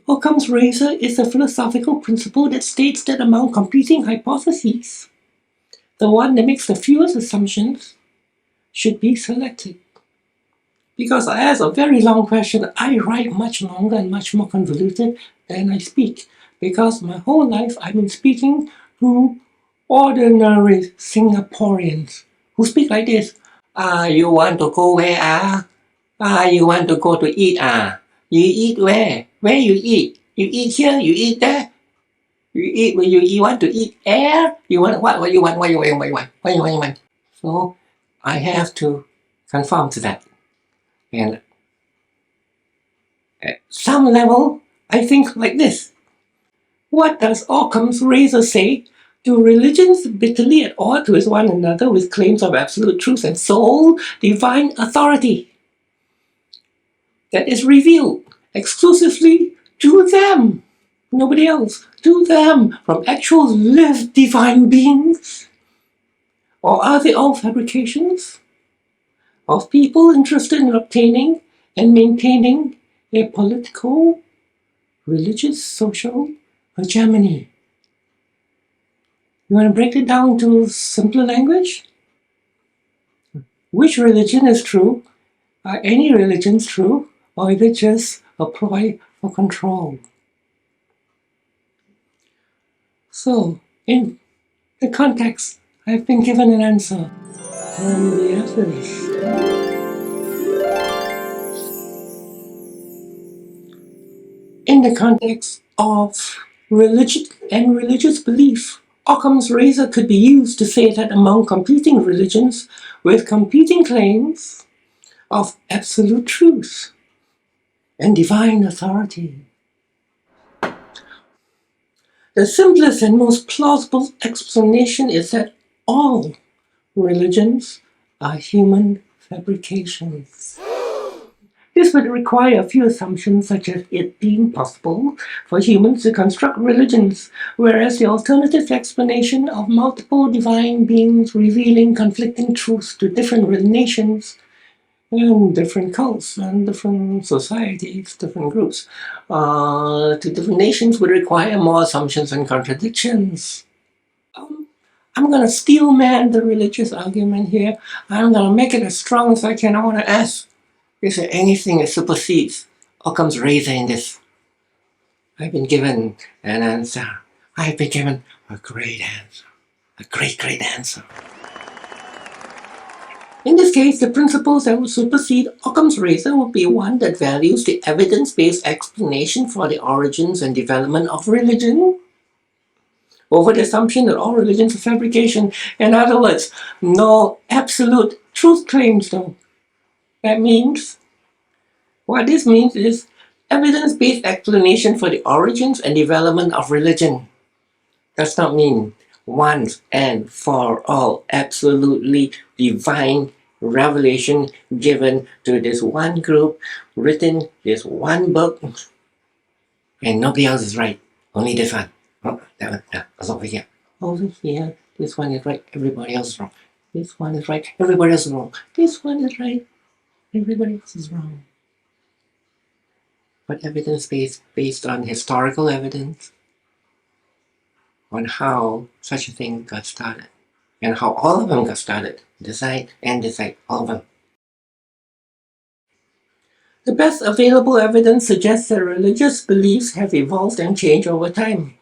Occam's razor is a philosophical principle that states that among competing hypotheses, the one that makes the fewest assumptions should be selected. Because I ask a very long question, I write much longer and much more convoluted than I speak. Because my whole life I've been speaking to ordinary Singaporeans who speak like this. You want to go where? You want to go to eat? You eat where? Where you eat? You eat here? You eat there? You want to eat air? You want what you want? What you want? So I have to conform to that. And at some level, I think like this. What does Occam's razor say? Do religions bitterly at odds with one another with claims of absolute truth and sole divine authority that is revealed exclusively to them, nobody else, to them, from actual lived divine beings? Or are they all fabrications of people interested in obtaining and maintaining a political, religious, social hegemony? You want to break it down to simpler language? Which religion is true? Are any religions true? Or is it just a ploy for control? So, in the context, I've been given an answer from the atheist. In the context of religion and religious belief, Occam's razor could be used to say that among competing religions with competing claims of absolute truth and divine authority, the simplest and most plausible explanation is that all religions are human fabrications. This would require a few assumptions, such as it being possible for humans to construct religions, whereas the alternative explanation of multiple divine beings revealing conflicting truths to different nations and different cults and different societies, different groups, to different nations would require more assumptions and contradictions. I'm going to steel man the religious argument here. I'm going to make it as strong as I can. I want to ask, is there anything that supersedes Occam's razor in this? I've been given an answer. I've been given a great answer. A great answer. In this case, the principles that would supersede Occam's razor would be one that values the evidence-based explanation for the origins and development of religion over the assumption that all religions are fabrication. In other words, no absolute truth claims, though. That means, what this means is evidence-based explanation for the origins and development of religion. Does not mean once and for all absolutely divine revelation given to this one group, written this one book, and nobody else is right, only this one. Oh, that one, that's over here. Over here, this one is right, everybody else is wrong. This one is right, everybody else is wrong. This one is right, everybody else is wrong. But evidence-based, based on historical evidence, on how such a thing got started, and how all of them got started, decide, all of them. The best available evidence suggests that religious beliefs have evolved and changed over time,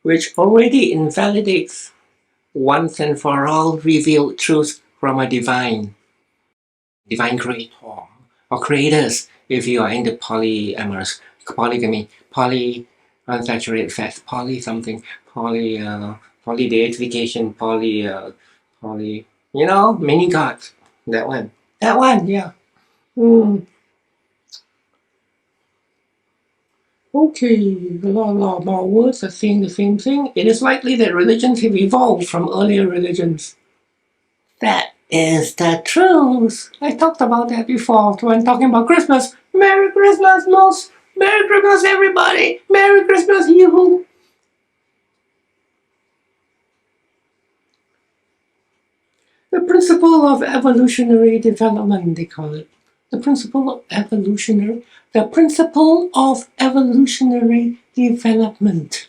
which already invalidates once and for all revealed truth from a divine creator, or creators, if you are into polyamorous, polygamy, unsaturated fats, polydeification, many gods. That one, yeah. Okay, a lot more words are saying the same thing. It is likely that religions have evolved from earlier religions. That is the truth. I talked about that before when talking about Christmas. Merry Christmas, most. Merry Christmas, everybody. Merry Christmas, you. The principle of evolutionary development, they call it. the principle of evolutionary development,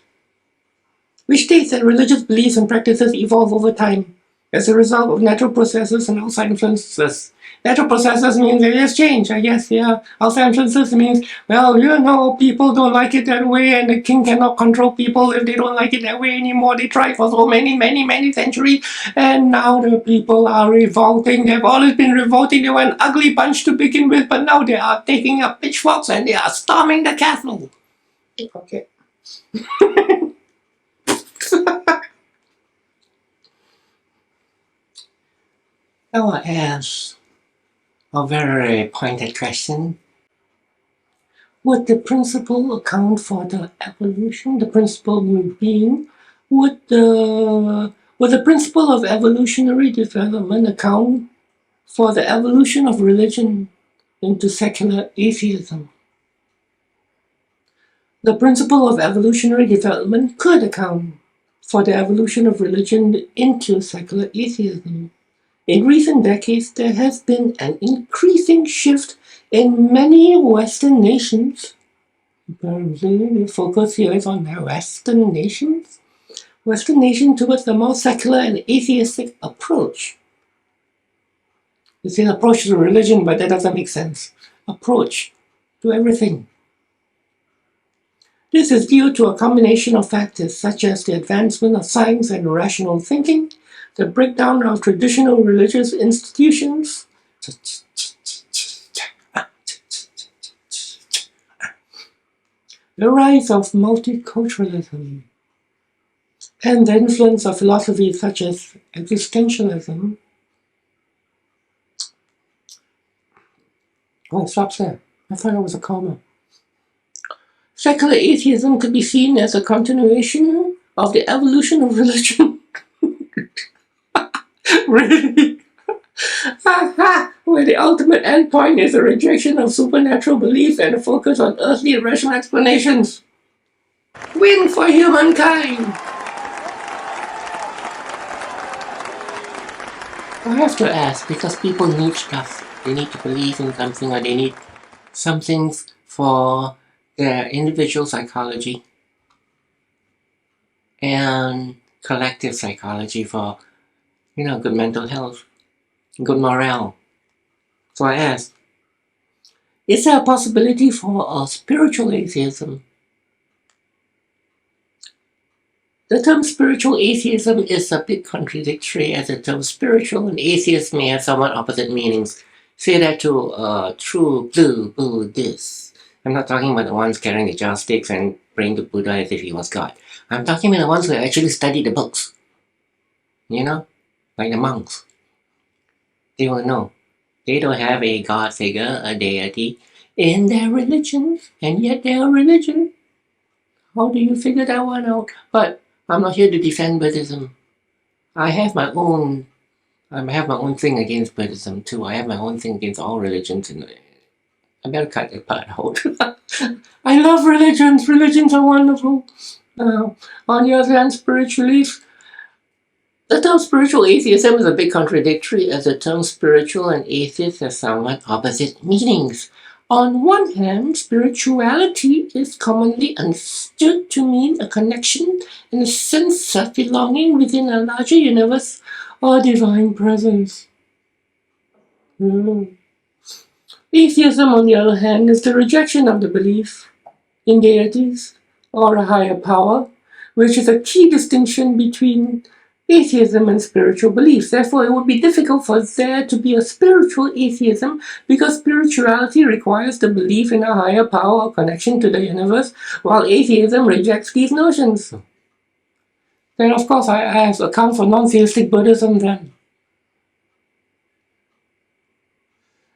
which states that religious beliefs and practices evolve over time as a result of natural processes and outside influences. Natural processes means there is change, I guess, yeah. Outside influences means, well, you know, people don't like it that way, and the king cannot control people if they don't like it that way anymore. They tried for so many centuries, and now the people are revolting. They've always been revolting. They were an ugly bunch to begin with, but now they are taking up pitchforks and they are storming the castle. Okay. I will ask a very pointed question. Would the principle account for the evolution, the principle being, would the principle of evolutionary development account for the evolution of religion into secular atheism? The principle of evolutionary development could account for the evolution of religion into secular atheism. In recent decades, there has been an increasing shift in many Western nations. The focus here is on the Western nations. Western nations towards a more secular and atheistic approach. You say approach to religion, but that doesn't make sense. Approach to everything. This is due to a combination of factors such as the advancement of science and rational thinking, the breakdown of traditional religious institutions, the rise of multiculturalism, and the influence of philosophies such as existentialism. Oh, it stops there. I thought it was a comma. Secular atheism could be seen as a continuation of the evolution of religion. Really? Where the ultimate endpoint is a rejection of supernatural belief and a focus on earthly rational explanations. Win for humankind! I have to ask, because people need stuff. They need to believe in something, or they need some things for their individual psychology and collective psychology for, good mental health, good morale. So I ask, is there a possibility for a spiritual atheism? The term spiritual atheism is a bit contradictory, as the term spiritual and atheist may have somewhat opposite meanings. Say that to a true blue Buddhist. I'm not talking about the ones carrying the jar sticks and praying to Buddha as if he was God. I'm talking about the ones who actually study the books. Like the monks. They will know. They don't have a god figure, a deity, in their religions, and yet they are religion. How do you figure that one out? But I'm not here to defend Buddhism. I have my own thing against Buddhism too. I have my own thing against all religions, and I better cut that part out. I love religions. Religions are wonderful. On the other hand, the term spiritual atheism is a bit contradictory, as the term spiritual and atheist have somewhat opposite meanings. On one hand, spirituality is commonly understood to mean a connection and a sense of belonging within a larger universe or divine presence. Atheism, on the other hand, is the rejection of the belief in deities or a higher power, which is a key distinction between atheism and spiritual beliefs. Therefore, it would be difficult for there to be a spiritual atheism, because spirituality requires the belief in a higher power or connection to the universe, while atheism rejects these notions. Then, of course, I have to account for non-theistic Buddhism then.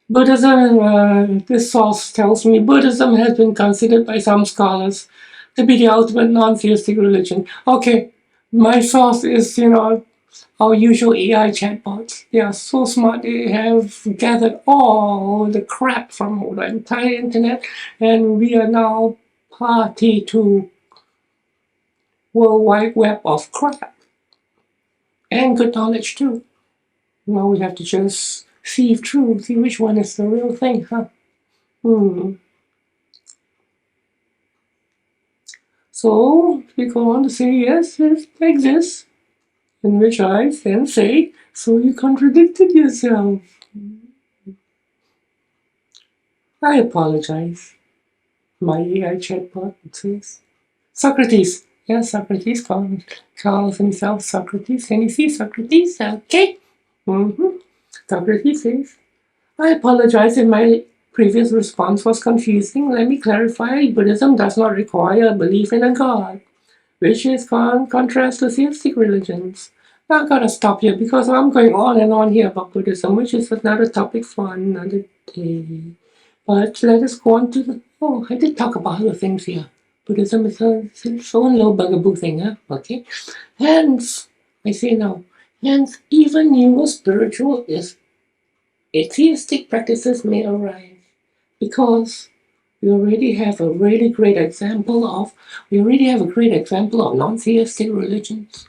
Buddhism, this source tells me, Buddhism has been considered by some scholars to be the ultimate non-theistic religion. Okay. My source is, our usual AI chatbots. They are so smart. They have gathered all the crap from the entire internet, and we are now party to World Wide Web of crap. And good knowledge too. Now we have to just see which one is the real thing, huh? So you go on to say, yes, it exists, in which I then say, so you contradicted yourself. I apologize. My AI chatbot says, Socrates. Yes, Socrates calls himself Socrates. Can you see Socrates? Okay. Socrates says, I apologize if my previous response was confusing. Let me clarify. Buddhism does not require a belief in a god, which is contrast to theistic religions. Now, I've got to stop here because I'm going on and on here about Buddhism, which is another topic for another day. But let us go on to the... Oh, I did talk about other things here. Buddhism is its own little bugaboo thing, huh? Okay. Hence, I say now, hence, even newer spiritual atheistic practices may arise because we already have a great example of non-theistic religions.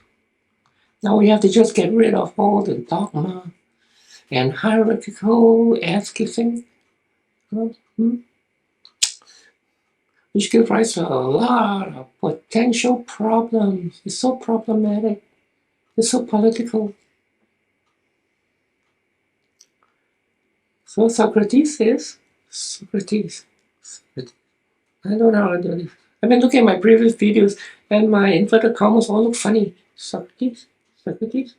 Now we have to just get rid of all the dogma and hierarchical ass-kissing, which gives rise to a lot of potential problems. It's so problematic. It's so political. So Socrates says, Socrates. I don't know how to do this. I've been looking at my previous videos and my inverted commas all look funny. Socrates. So put this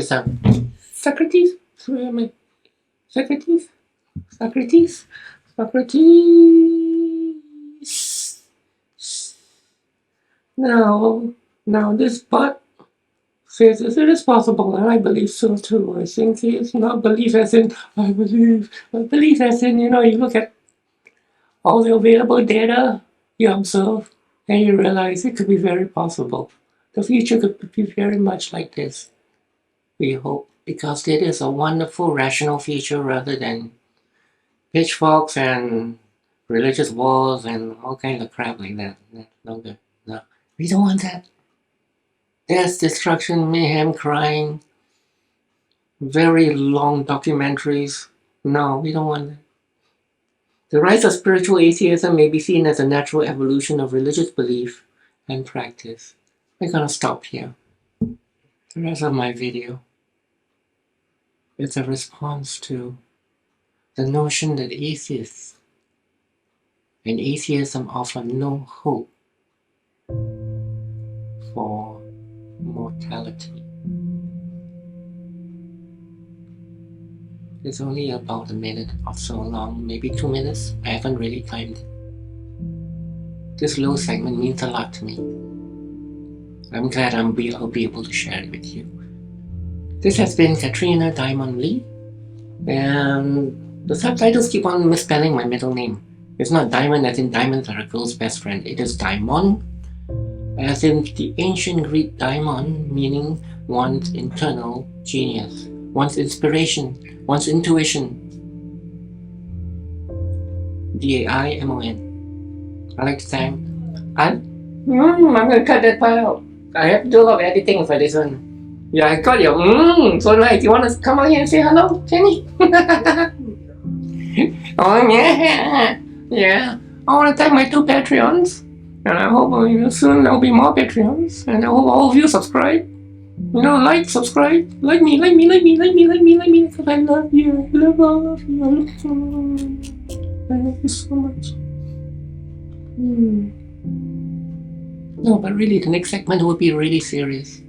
down. Socrates. Where am I? Socrates. Now this but says it is possible, and I believe so too. I think it's not belief as in I believe, but belief as in, you look at all the available data, you observe, and you realize it could be very possible. The future could be very much like this, we hope, because it is a wonderful, rational future rather than pitchforks and religious wars and all kinds of crap like that. No good. No, we don't want that. Death, destruction, mayhem, crying, very long documentaries. No, we don't want that. The rise of spiritual atheism may be seen as a natural evolution of religious belief and practice. We're going to stop here. The rest of my video is a response to the notion that atheists and atheism offer no hope for mortality. It's only about a minute or so long, maybe 2 minutes. I haven't really timed it. This little segment means a lot to me. I'm glad I'll be able to share it with you. This has been Katrina Diamond Lee, and the subtitles keep on misspelling my middle name. It's not Diamond as in diamonds are a girl's best friend. It is Daimon, as in the ancient Greek daimon, meaning one's internal genius, one's inspiration, one's intuition. Daimon. I like to thank. I'm gonna cut that part out. I have to do a lot of editing for this one. Yeah, I got you. So nice. You want to come out here and say hello, Jenny? Oh yeah. Yeah. I want to thank my 2 Patreons. And I hope soon there'll be more Patreons. And I hope all of you subscribe. Like, subscribe. Like me. Because I love you. I love all of you. I love you so much. No, but really, the next segment will be really serious.